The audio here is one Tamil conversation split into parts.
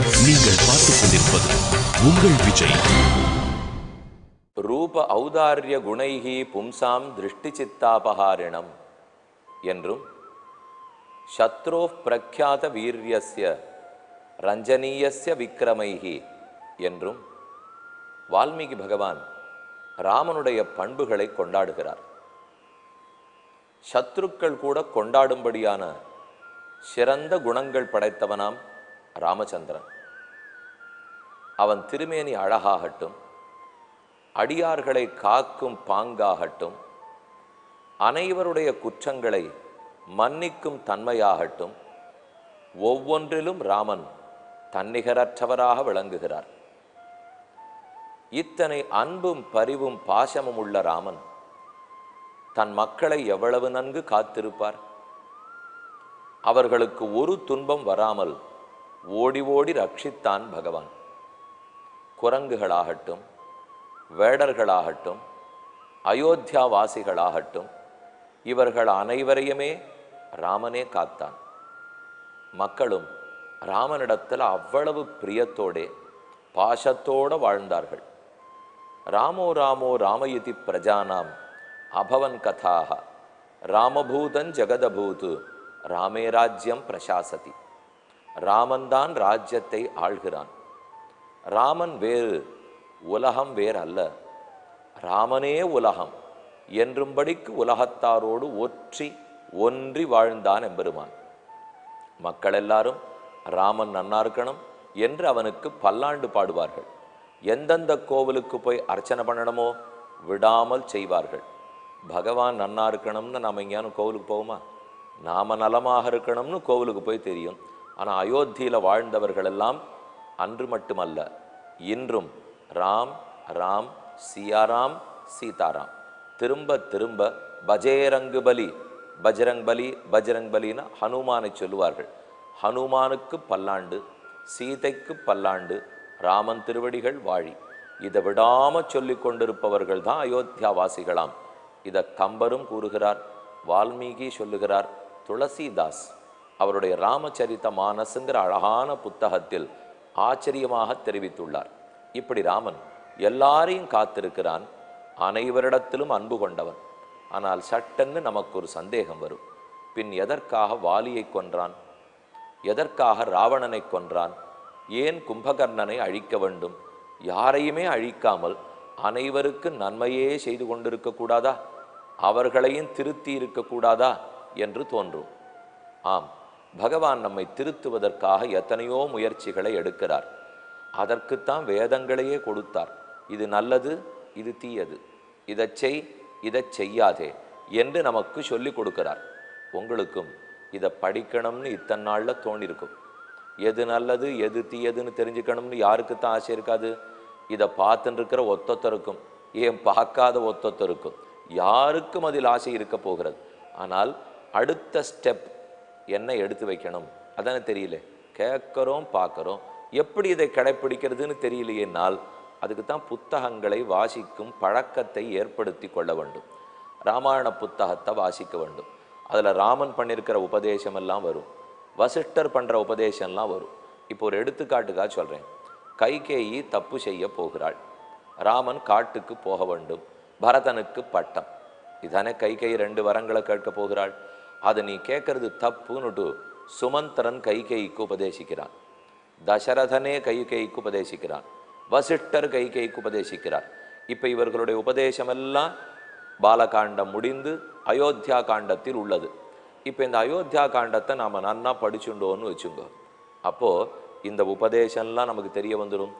நீங்கள் பார்த்துக் கொண்டிருப்பது உங்கள் விஜய். ரூப ஔதாரிய குணைஹி பும்சாம் திருஷ்டி சித்தாபகாரிணம் என்றும் சத்ரோ பிரக்யாத வீரியஸ்ய ரஞ்சனீயஸ்ய விக்ரமைஹி என்றும் வால்மீகி பகவான் ராமனுடைய பண்புகளை கொண்டாடுகிறார். சத்ருக்கள் கூட கொண்டாடும்படியான சிறந்த குணங்கள் படைத்தவனாம் ராமச்சந்திரன். அவன் திருமேனி அழகாகட்டும், அடியார்களை காக்கும் பாங்காகட்டும், அனைவருடைய குற்றங்களை மன்னிக்கும் தன்மையாகட்டும், ஒவ்வொன்றிலும் ராமன் தன்னிகரற்றவராக விளங்குகிறார். இத்தனை அன்பும் பரிவும் பாசமும் உள்ள ராமன் தன் மக்களை எவ்வளவு நன்கு காத்திருப்பார். அவர்களுக்கு ஒரு துன்பம் வராமல் ஓடி ஓடி ரட்சித்தான் பகவான். குரங்குகளாகட்டும், வேடர்களாகட்டும், அயோத்தியாவாசிகளாகட்டும், இவர்கள் அனைவரையுமே ராமனே காத்தான். மக்களும் ராமனிடத்தில் அவ்வளவு பிரியத்தோடே பாசத்தோடு வாழ்ந்தார்கள். ராமோ ராமோ ராமயுதி பிரஜானாம் அபவன் கதாக ராமபூதன் ஜெகதபூது ராமே ராஜ்யம் பிரசாசதி. ராமன்தான் ராஜ்யத்தை ஆள்கிறான். ராமன் வேறு, உலகம் வேறு அல்ல, ராமனே உலகம் என்றும்படிக்கு உலகத்தாரோடு ஒன்றி வாழ்ந்தான் எம்பெருமான். மக்கள் எல்லாரும் ராமன் நன்னா இருக்கணும் என்று அவனுக்கு பல்லாண்டு பாடுவார்கள். எந்தெந்த கோவிலுக்கு போய் அர்ச்சனை பண்ணணுமோ விடாமல் செய்வார்கள். பகவான் நன்னா இருக்கணும்னு நாம் எங்கேயானு கோவிலுக்கு போவோமா? நாம நலமாக இருக்கணும்னு கோவிலுக்கு போய் தெரியும். ஆனால் அயோத்தியில் வாழ்ந்தவர்கள் எல்லாம் அன்று மட்டுமல்ல, இன்றும் ராம் ராம், சியாராம், சீதாராம், திரும்ப திரும்ப பஜேரங்கு பலி, பஜ்ரங் பலி, பஜ்ரங் பலின்னு ஹனுமானை சொல்லுவார்கள். ஹனுமானுக்கு பல்லாண்டு, சீதைக்கு பல்லாண்டு, ராமன் திருவடிகள் வாழி. இதை விடாமல் சொல்லி கொண்டிருப்பவர்கள் தான் அயோத்தியாவாசிகளாம். இதை கம்பரும் கூறுகிறார், வால்மீகி சொல்லுகிறார், துளசிதாஸ் அவருடைய ராமச்சரித்த மானசுங்கிற அழகான புத்தகத்தில் ஆச்சரியமாக தெரிவித்துள்ளார். இப்படி ராமன் எல்லாரையும் காத்திருக்கிறான், அனைவரிடத்திலும் அன்பு கொண்டவன். ஆனால் சட்டென்னு நமக்கு ஒரு சந்தேகம் வரும். பின் எதற்காக வாலியை கொன்றான்? எதற்காக ராவணனை கொன்றான்? ஏன் கும்பகர்ணனை அழிக்க வேண்டும்? யாரையுமே அழிக்காமல் அனைவருக்கு நன்மையே செய்து கொண்டிருக்கக்கூடாதா? அவர்களையும் திருத்தி இருக்கக்கூடாதா என்று தோன்றும். ஆம், பகவான் நம்மை திருத்துவதற்காக எத்தனையோ முயற்சிகளை எடுக்கிறார். அதற்குத்தான் வேதங்களையே கொடுத்தார். இது நல்லது, இது தீயது, இதை செய், இதை செய்யாதே என்று நமக்கு சொல்லி கொடுக்கிறார். உங்களுக்கும் இதை படிக்கணும்னு இத்தனை நாளில் தோணிருக்கும். எது நல்லது எது தீயதுன்னு தெரிஞ்சுக்கணும்னு யாருக்குத்தான் ஆசை இருக்காது? இதை பார்த்துன்னு இருக்கிற ஒத்தொத்தருக்கும், ஏன் பார்க்காத ஒத்தொத்தருக்கும், யாருக்கும் அதில் ஆசை இருக்க போகிறது. ஆனால் அடுத்த ஸ்டெப் என்ன எடுத்து வைக்கணும் அதானே தெரியல. கேட்குறோம், பார்க்குறோம், எப்படி இதை கடைப்பிடிக்கிறதுன்னு தெரியலையேனால் அதுக்கு தான் புத்தகங்களை வாசிக்கும் பழக்கத்தை ஏற்படுத்தி கொள்ள வேண்டும். ராமாயண புத்தகத்தை வாசிக்க வேண்டும். அதில் ராமன் பண்ணியிருக்கிற உபதேசமெல்லாம் வரும், வசிஷ்டர் பண்ணுற உபதேசம்லாம் வரும். இப்போ ஒரு எடுத்துக்காட்டுக்காக சொல்கிறேன். கைகேயி தப்பு செய்ய போகிறாள். ராமன் காட்டுக்கு போக வேண்டும். பரதனுக்கு பட்டம். இதானே கைகேயி 2 வரங்களை கேட்க போகிறாள். அதை நீ கேட்கறது தப்புன்னுட்டு சுமந்திரன் கைகேயிக்கு உபதேசிக்கிறான். தசரதனே கைகேயிக்கு உபதேசிக்கிறான். வசிஷ்டர் கைகேயிக்கு உபதேசிக்கிறார். இப்போ இவர்களுடைய உபதேசமெல்லாம் பாலகாண்டம் முடிந்து அயோத்தியா காண்டத்தில் உள்ளது. இப்போ இந்த அயோத்தியா காண்டத்தை நாம் நன்னா படிச்சுட்டோன்னு வச்சுங்க. அப்போது இந்த உபதேசம்லாம் நமக்கு தெரிய வந்துடும்.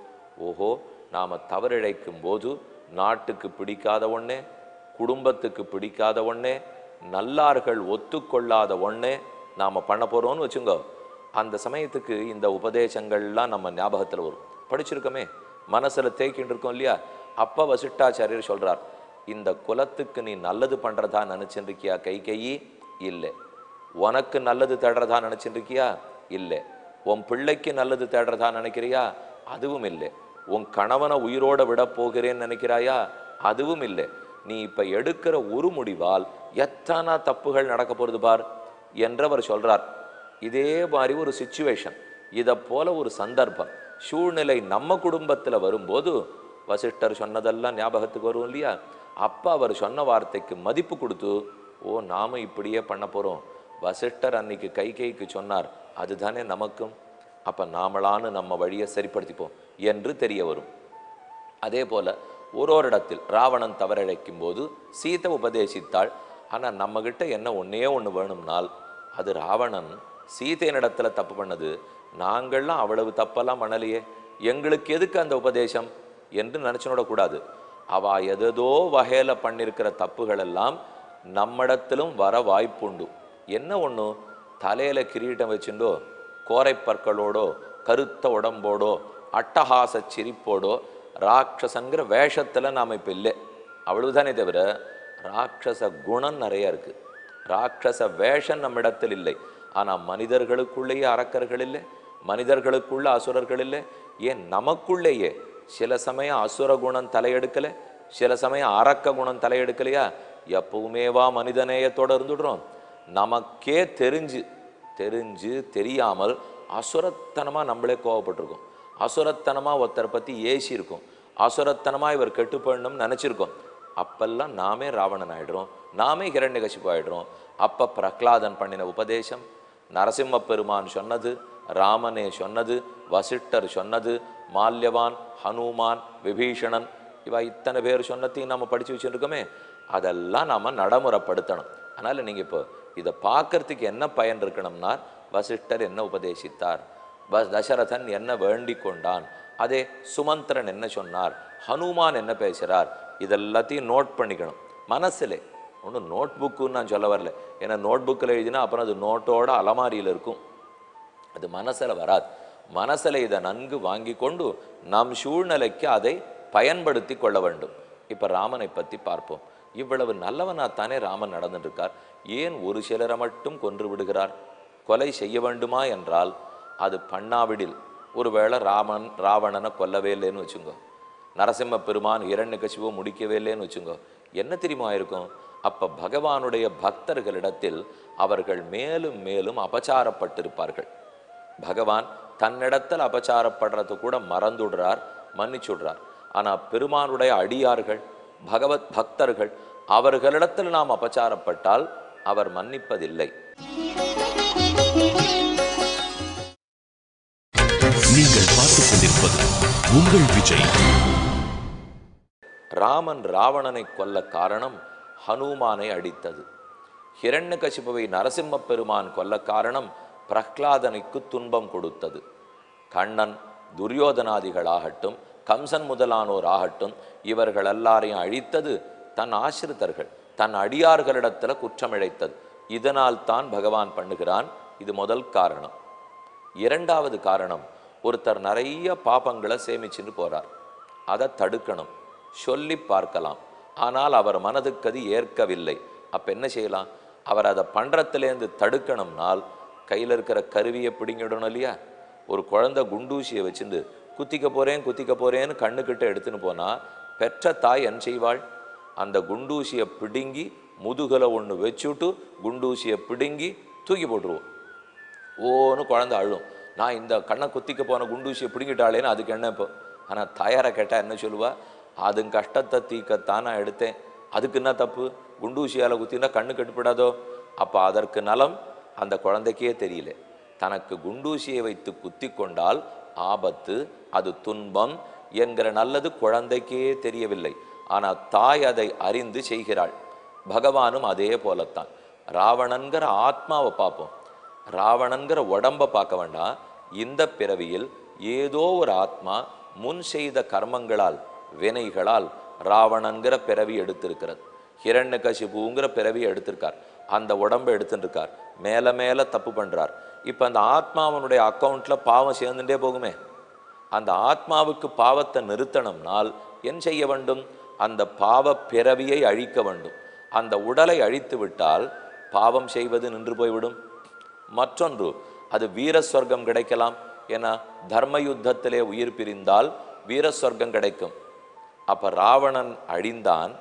ஓஹோ, நாம் தவறிழைக்கும் போது நாட்டுக்கு பிடிக்காத ஒண்ணே, குடும்பத்துக்கு பிடிக்காத ஒண்ணே, நல்லார்கள் ஒத்துக்கொள்ளாத ஒண்ணே நாம் பண்ண போகிறோன்னு வச்சுங்க. அந்த சமயத்துக்கு இந்த உபதேசங்கள்லாம் நம்ம ஞாபகத்தில் வரும். படிச்சிருக்கோமே, மனசில் தேய்க்கிட்டு இருக்கோம் இல்லையா? அப்போ வசிஷ்டாச்சாரியர் சொல்கிறார், இந்த குலத்துக்கு நீ நல்லது பண்ணுறதா நினச்சிருக்கியா கைகேயி? இல்லை. உனக்கு நல்லது தேடுறதா நினச்சிருக்கியா? இல்லை. உன் பிள்ளைக்கு நல்லது தேடுறதா நினைக்கிறியா? அதுவும் இல்லை. உன் கணவனை உயிரோட விட போகிறேன்னு நினைக்கிறாயா? அதுவும் இல்லை. நீ இப்போ எடுக்கிற ஒரு முடிவால் எத்தனை தப்புகள் நடக்க போகிறது பார் என்றவர் சொல்கிறார். இதே மாதிரி ஒரு சிச்சுவேஷன் இதை போல ஒரு சந்தர்ப்பம் சூழ்நிலை நம்ம குடும்பத்தில் வரும்போது வசிஷ்டர் சொன்னதெல்லாம் ஞாபகத்துக்கு வரும் இல்லையா? அப்போ அவர் சொன்ன வார்த்தைக்கு மதிப்பு கொடுத்து, ஓ நாம இப்படியே பண்ண போகிறோம், வசிஷ்டர் அன்னைக்கு கைகேயிக்கு சொன்னார், அதுதானே நமக்கும், அப்போ நாமளான்னு நம்ம வழியை சரிப்படுத்திப்போம் என்று தெரிய வரும். அதே போல் ஒரு இடத்தில் ராவணன் தவறிழைக்கும் போது சீதை உபதேசித்தாள். ஆனால் நம்மக்கிட்ட என்ன ஒன்றே ஒன்று வேணும்னால், அது ராவணன் சீதையினிடத்தில் தப்பு பண்ணது, நாங்கள்லாம் அவ்வளவு தப்பெல்லாம் பண்ணலையே, எங்களுக்கு எதுக்கு அந்த உபதேசம் என்று நினச்சினோடக்கூடாது. அவள் எதோ வகையில் பண்ணியிருக்கிற தப்புகள் எல்லாம் நம்மிடத்திலும் வர வாய்ப்புண்டு. என்ன ஒன்று, தலையில் கிரீட்டம் வச்சுட்டோ, கோரைப்பற்களோடோ, கருத்த உடம்போடோ, அட்டகாச சிரிப்போடோ, ராட்சசங்கிற வேஷத்தில் நாம் இப்போ இல்லை, அவ்வளவுதானே தவிர ராட்சச குணம் நிறைய இருக்குது. ராட்சச வேஷம் நம்மிடத்தில் இல்லை. ஆனால் மனிதர்களுக்குள்ளேயே அரக்கர்கள் இல்லை, மனிதர்களுக்குள்ள அசுரர்கள் இல்லை, ஏன் நமக்குள்ளேயே சில சமயம் அசுர குணம் தலையெடுக்கலை, சில சமயம் அரக்க குணம் தலையெடுக்கலையா? எப்பவுமேவா மனிதநேயத்தோடு இருந்துடுறோம்? நமக்கே தெரிஞ்சு தெரியாமல் அசுரத்தனமாக நம்மளே கோவப்பட்டிருக்கோம், அசுரத்தனமாக ஒருத்தரை பற்றி ஏசி இருக்கும், அசுரத்தனமாக இவர் கெட்டுப்படணும்னு நினச்சிருக்கோம். அப்பெல்லாம் நாமே ராவணன் ஆகிடுறோம், நாமே ஹிரண்யகசிப்பு ஆகிடுறோம். அப்போ பிரகலாதன் பண்ணின உபதேசம், நரசிம்ம பெருமான் சொன்னது, ராமனே சொன்னது, வசிஷ்டர் சொன்னது, மால்யவான், ஹனுமான், விபீஷணன், இவா இத்தனை பேர் சொன்னதையும் நம்ம படித்து வச்சுருக்கோமே, அதெல்லாம் நாம் நடைமுறைப்படுத்தணும். அதனால் நீங்கள் இப்போ இதை பார்க்கறதுக்கு என்ன பயன் இருக்கணும்னா, வசிஷ்டர் என்ன உபதேசித்தார், தசரதன் என்ன வேண்டி கொண்டான், அதே சுமந்திரன் என்ன சொன்னார், ஹனுமான் என்ன பேசுகிறார், இதெல்லாத்தையும் நோட் பண்ணிக்கணும் மனசிலே. ஒன்றும் நோட் புக்குன்னு நான் சொல்ல வரல, ஏன்னா நோட் புக்கில் எழுதினா அப்புறம் அது நோட்டோட அலமாரியில் இருக்கும், அது மனசில் வராது. மனசில் இதை நன்கு வாங்கி கொண்டு நம் சூழ்நிலைக்கு அதை பயன்படுத்தி கொள்ள வேண்டும். இப்போ ராமனை பற்றி பார்ப்போம். இவ்வளவு நல்லவனாத்தானே ராமன் நடந்துட்டுருக்கார், ஏன் ஒரு சிலரை மட்டும் கொன்று விடுகிறார்? கொலை செய்ய வேண்டுமா என்றால் அது பண்ணாவிடில், ஒருவேளை ராவணனை கொல்லவே இல்லைன்னு வச்சுங்கோ, நரசிம்ம பெருமான் ஹிரண்யகசிபுவை முடிக்கவே இல்லைன்னு வச்சுங்கோ, என்ன தெரியுமா இருக்கும்? அப்போ பகவானுடைய பக்தர்களிடத்தில் அவர்கள் மேலும் மேலும் அபச்சாரப்பட்டிருப்பார்கள். பகவான் தன்னிடத்தில் அபச்சாரப்படுறது கூட மறந்துடுறார், மன்னிச்சுடுறார். ஆனால் பெருமானுடைய அடியார்கள், பகவத் பக்தர்கள், அவர்களிடத்தில் நாம் அபச்சாரப்பட்டால் அவர் மன்னிப்பதில்லை. நீங்கள் பார்த்துக் கொண்டிருப்பது உங்கள் விஜய். ராமன் ராவணனை கொல்ல காரணம் ஹனுமானை அடித்தது. ஹிரண்யகசிபுவை நரசிம்ம பெருமான் கொல்ல காரணம் பிரகலாதனுக்கு துன்பம் கொடுத்தது. கண்ணன், துரியோதனாதிகளாகட்டும், கம்சன் முதலானோர் ஆகட்டும், இவர்கள் எல்லாரையும் அழித்தது தன் ஆசிரித்தர்கள், தன் அடியார்களிடத்தில் குற்றமிழைத்தது. இதனால் தான் பகவான் பண்ணுகிறான். இது முதல் காரணம். இரண்டாவது காரணம், ஒருத்தர் நிறைய பாபங்களை சேமிச்சுன்னு போகிறார், அதை தடுக்கணும், சொல்லி பார்க்கலாம். ஆனால் அவர் மனதுக்கு அது ஏற்கவில்லை. அப்போ என்ன செய்யலாம்? அவர் அதை பண்ணுறதுலேருந்து தடுக்கணும்னால் கையில் இருக்கிற கருவியை பிடிங்கிடணும் இல்லையா? ஒரு குழந்தை குண்டூசியை வச்சுருந்து குத்திக்க போகிறேன்னு கண்ணுக்கிட்ட எடுத்துன்னு போனால் பெற்ற தாய் என்ன செய்வாள்? அந்த குண்டூசியை பிடுங்கி முதுகில் ஒன்று வச்சுட்டு குண்டூசியை பிடுங்கி தூக்கி போட்டுருவோம். ஓன்னு குழந்தை அழும், நான் இந்த கண்ணை குத்திக்க போன குண்டூசியை பிடுங்கிட்டாளேன்னு. அதுக்கு என்ன இப்போ? ஆனால் தாயாரை கேட்டால் என்ன சொல்லுவா? அது கஷ்டத்தை தீக்கத்தான் நான் எடுத்தேன், அதுக்கு என்ன தப்பு? குண்டூசியால் குத்தினா கண்ணு கட்டுப்படாதோ? அப்போ அதற்கு நலம் அந்த குழந்தைக்கே தெரியல. தனக்கு குண்டூசியை வைத்து குத்தி கொண்டால் ஆபத்து, அது துன்பம் என்கிற நல்லது குழந்தைக்கே தெரியவில்லை. ஆனால் தாய் அதை அறிந்து செய்கிறாள். பகவானும் அதே போலத்தான். ராவணன்கிற ஆத்மாவை பார்ப்போம், ராவணன்கிற உடம்பை பார்க்க வேண்டாம். இந்த பிறவியில் ஏதோ ஒரு ஆத்மா முன் செய்த கர்மங்களால், வினைகளால் ராவணன்கிற பிறவி எடுத்திருக்கிறது. ஹிரண்யகசிபுங்கிற பிறவி எடுத்திருக்கார், அந்த உடம்பை எடுத்துருக்கார், மேலே மேலே தப்பு பண்ணுறார். இப்போ அந்த ஆத்மாவனுடைய அக்கௌண்ட்டில் பாவம் சேர்ந்துட்டே போகுமே. அந்த ஆத்மாவுக்கு பாவத்தை நிறுத்தணும்னால் என்ன செய்ய வேண்டும்? அந்த பாவ பிறவியை அழிக்க வேண்டும். அந்த உடலை அழித்து விட்டால் பாவம் செய்வது நின்று போய்விடும். மற்றொன்று, அது வீர சொர்க்கம் கிடைக்கலாம். ஏன்னா தர்ம யுத்தத்திலே உயிர் பிரிந்தால் வீர சொர்க்கம் கிடைக்கும். அப்போ ராவணன் அழிந்தான்,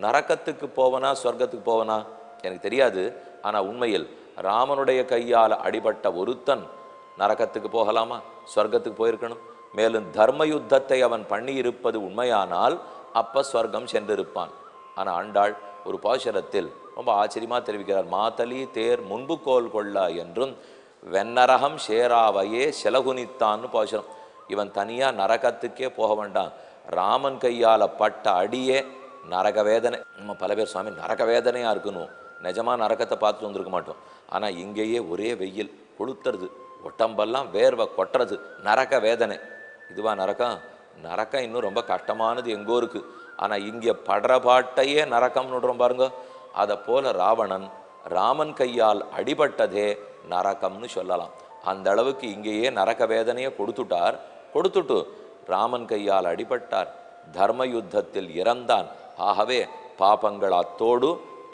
நரக்கத்துக்கு போவனா சொர்க்கத்துக்கு போவனா எனக்கு தெரியாது. ஆனால் உண்மையில் ராமனுடைய கையால் அடிபட்ட ஒருத்தன் நரகத்துக்கு போகலாமா? ஸ்வர்க்கத்துக்கு போயிருக்கணும். மேலும் தர்ம யுத்தத்தை அவன் பண்ணி இருப்பது உண்மையானால் அப்ப ஸ்வர்க்கம் சென்றிருப்பான். ஆனால் ஆண்டாள் ஒரு பாசுரத்தில் ரொம்ப ஆச்சரியமா தெரிவிக்கிறார். மாதலி தேர் முன்பு கோல் கொள்ளா என்றும் வெண்ணரகம் சேராவையே செலகுனித்தான்னு பாசுரம். இவன் தனியா நரகத்துக்கே போக வேண்டாம், ராமன் கையால பட்ட அடியே நரக வேதனை. நம்ம பல பேர் சுவாமி நரக வேதனையா இருக்கணும், நிஜமா நரகத்தை பார்த்துட்டு வந்திருக்க மாட்டோம். ஆனா இங்கேயே ஒரே வெயில் கொளுத்துறது, உடம்பெல்லாம் வேர்வை கொட்டுறது, நரக வேதனை. இதுவா நரகம்? நரக்கம் இன்னும் ரொம்ப கஷ்டமானது எங்கோ இருக்கு. ஆனா இங்கே படுற பாட்டையே நரக்கம்னு விடுறோம் பாருங்க. அதை போல ராவணன் ராமன் கையால் அடிபட்டதே நரக்கம்னு சொல்லலாம். அந்த அளவுக்கு இங்கேயே நரக வேதனையை கொடுத்துட்டு ராமன் கையால் அடிபட்டார், தர்ம யுத்தத்தில் இறந்தான். ஆகவே பாபங்கள் அத்தோடு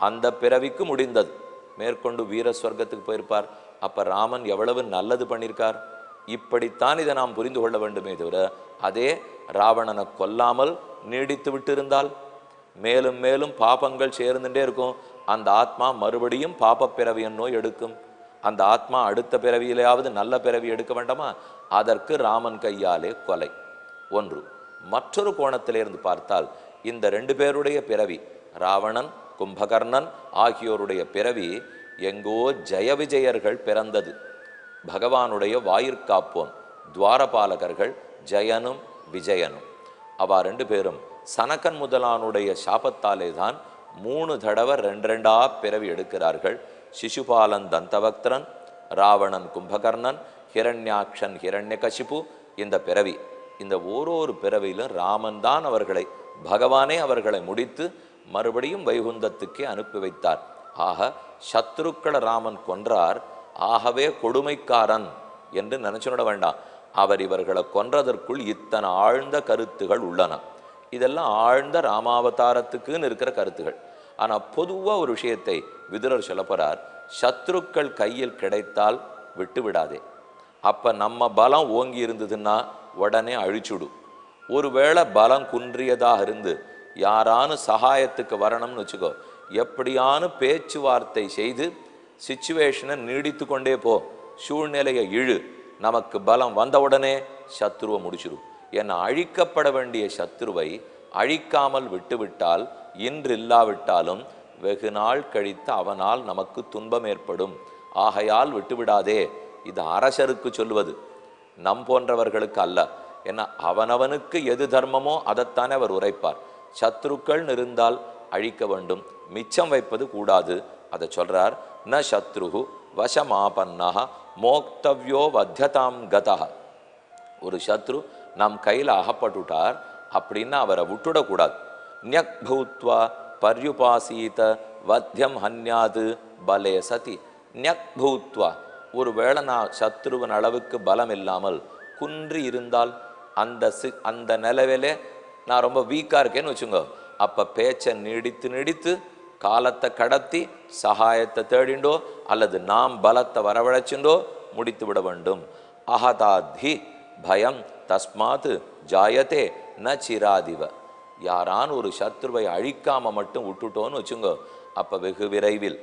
அந்த பிறவிக்கு முடிந்தது. மேற்கொண்டு வீர ஸ்வர்க்கத்துக்கு போயிருப்பார். அப்ப ராமன் எவ்வளவு நல்லது பண்ணியிருக்கார். இப்படித்தான் இதை நாம் புரிந்து கொள்ள வேண்டுமே தவிர அதே ராவணனை கொல்லாமல் நீடித்து விட்டு இருந்தால் மேலும் மேலும் பாபங்கள் சேர்ந்துட்டே இருக்கும். அந்த ஆத்மா மறுபடியும் பாப பிறவியின் நோய் எடுக்கும். அந்த ஆத்மா அடுத்த பிறவியிலேயாவது நல்ல பிறவி எடுக்க வேண்டாமா? அதற்கு ராமன் கையாலே கொலை ஒன்று. மற்றொரு கோணத்திலிருந்து பார்த்தால் இந்த 2 பேருடைய பிறவி, ராவணன் கும்பகர்ணன் ஆகியோருடைய பிறவி எங்கோ ஜெய விஜயர்கள் பிறந்தது. பகவானுடைய வாயிற்காப்போன் துவாரபாலகர்கள் ஜெயனும் விஜயனும். அவா 2 பேரும் சனகன் முதலானுடைய சாபத்தாலே தான் 3 தடவை 2 பிறவி எடுக்கிறார்கள். சிசுபாலன் தந்தவக்திரன், ராவணன் கும்பகர்ணன், ஹிரண்யாக்ஷன் ஹிரண்யகசிபு. இந்த பிறவி, இந்த ஓரொரு பிறவியிலும் ராமன் தான் அவர்களை, பகவானே அவர்களை முடித்து மறுபடியும் வைகுந்தத்துக்கே அனுப்பி வைத்தார். ஆக சத்ருக்களை ராமன் கொன்றார். ஆகவே கொடுமைக்காரன் என்று நினைச்சுட வேண்டாம். அவர் இவர்களை கொன்றதற்குள் இத்தனை ஆழ்ந்த கருத்துகள் உள்ளன. இதெல்லாம் ஆழ்ந்த ராமாவதாரத்துக்குன்னு இருக்கிற கருத்துகள். ஆனால் பொதுவாக ஒரு விஷயத்தை விதுரர் சொல்ல போறார். சத்ருக்கள் கையில் கிடைத்தால் விட்டு விடாதே. அப்ப நம்ம பலம் ஓங்கி இருந்ததுன்னா உடனே அழிச்சுடும். ஒருவேளை பலம் குன்றியதாக இருந்து யாரானு சகாயத்துக்கு வரணும்னு வச்சுக்கோ, எப்படியானு பேச்சுவார்த்தை செய்து சிச்சுவேஷனை நீடித்து கொண்டே போ, சூழ்நிலையை இழு. நமக்கு பலம் வந்த உடனே சத்ருவை முடிச்சிடும். என அழிக்கப்பட வேண்டிய சத்ருவை அழிக்காமல் விட்டுவிட்டால் இன்று இல்லாவிட்டாலும் வெகு நாள் கழித்து அவனால் நமக்கு துன்பம் ஏற்படும். ஆகையால் விட்டுவிடாதே. இது அரசருக்கு சொல்லுவது, நம் போன்றவர்களுக்கு அல்ல. ஏன்னா அவனவனுக்கு எது தர்மமோ அதைத்தானே அவர் உரைப்பார். சத்ருக்கள் இருந்தால் அழிக்க வேண்டும், மிச்சம் வைப்பது கூடாது. அதை சொல்றார். ந சத்ருகு வசமாபன்னா மோக்தவ்யோ வத்தியதாம் கதா. ஒரு சத்ரு நம் கையில் அகப்பட்டுட்டார் அப்படின்னா அவரை விட்டுடக்கூடாது. ஞக் பூத்வா பர்யுபாசீத வத்தியம் ஹன்யாது பலே சதி. ஞக் பூத்வா, ஒருவேளை நான் சத்ருவின் அளவுக்கு பலம் இல்லாமல் குன்றி இருந்தால், அந்த நிலவிலே நான் ரொம்ப வீக்காக இருக்கேன்னு வச்சுங்க, அப்போ பேச்சை நீடித்து காலத்தை கடத்தி சகாயத்தை தேடிண்டோ அல்லது நாம் பலத்தை வரவழைச்சுண்டோ முடித்து விட வேண்டும். அஹதாதி பயம் தஸ்மாத் ஜாயத்தே ந சிராதிவ. யாரான் ஒரு சத்ருவை அழிக்காம மட்டும் விட்டுட்டோன்னு வச்சுங்க, அப்ப வெகு விரைவில்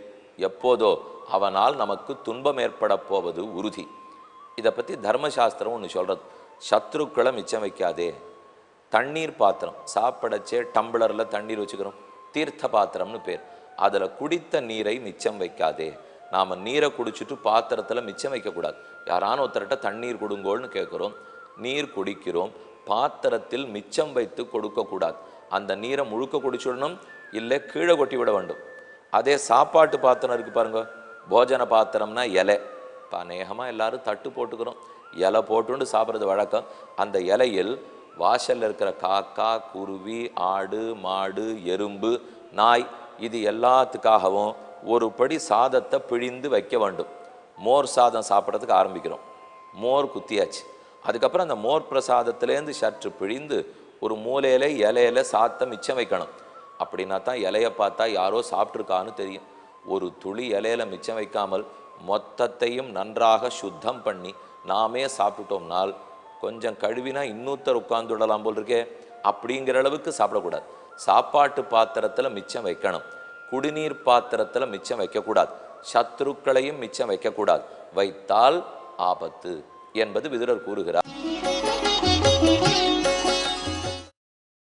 எப்போதோ அவனால் நமக்கு துன்பம் ஏற்பட போவது உறுதி. இதை பற்றி தர்மசாஸ்திரம் ஒன்று சொல்றது. சத்ருக்களை மிச்சம் வைக்காதே. தண்ணீர் பாத்திரம் சாப்பிடச்சே டம்ளரில் தண்ணீர் வச்சுக்கிறோம், தீர்த்த பாத்திரம்னு பேர். அதில் குடித்த நீரை மிச்சம் வைக்காதே. நாம் நீரை குடிச்சிட்டு பாத்திரத்தில் மிச்சம் வைக்கக்கூடாது. யாரான ஒருத்தர்கிட்ட தண்ணீர் கொடுங்கோள்னு கேட்குறோம், நீர் குடிக்கிறோம், பாத்திரத்தில் மிச்சம் வைத்து கொடுக்கக்கூடாது. அந்த நீரை முழுக்க குடிச்சுடணும், இல்லை கீழே கொட்டி விட வேண்டும். அதே சாப்பாட்டு பாத்திரம் இருக்குது பாருங்க, போஜன பாத்திரம்னா இலை. இப்போ அநேகமாக எல்லாரும் தட்டு போட்டுக்கிறோம், இலை போட்டுண்டு சாப்பிட்றது வழக்கம். அந்த இலையில் வாசலில் இருக்கிற காக்கா, குருவி, ஆடு, மாடு, எறும்பு, நாய், இது எல்லாத்துக்காகவும் ஒரு படி சாதத்தை பிழிந்து வைக்க வேண்டும். மோர் சாதம் சாப்பிட்றதுக்கு ஆரம்பிக்கிறோம், மோர் குத்தியாச்சு. அதுக்கப்புறம் அந்த மோர் பிரசாதத்துலேருந்து சற்று பிழிந்து ஒரு மூலையில இலையில சாதத்தை மிச்சம் வைக்கணும். அப்படின்னா தான் இலையை பார்த்தா யாரோ சாப்பிட்ருக்கான்னு தெரியும். ஒரு துளி இலையில மிச்சம் வைக்காமல் மொத்தத்தையும் நன்றாக சுத்தம் பண்ணி நாமே சாப்பிட்டுட்டோம்னால் கொஞ்சம் கழுவினா இன்னொருத்தர் உட்கார்ந்துடலாம் போல் இருக்கே, அப்படிங்கிற அளவுக்கு சாப்பிடக்கூடாது. சாப்பாட்டு பாத்திரத்தில் மிச்சம் வைக்கணும், குடிநீர் பாத்திரத்தில் மிச்சம் வைக்கக்கூடாது, சத்ருக்களையும் மிச்சம் வைக்கக்கூடாது. வைத்தால் ஆபத்து என்பது விதுரர் கூறுகிறார்.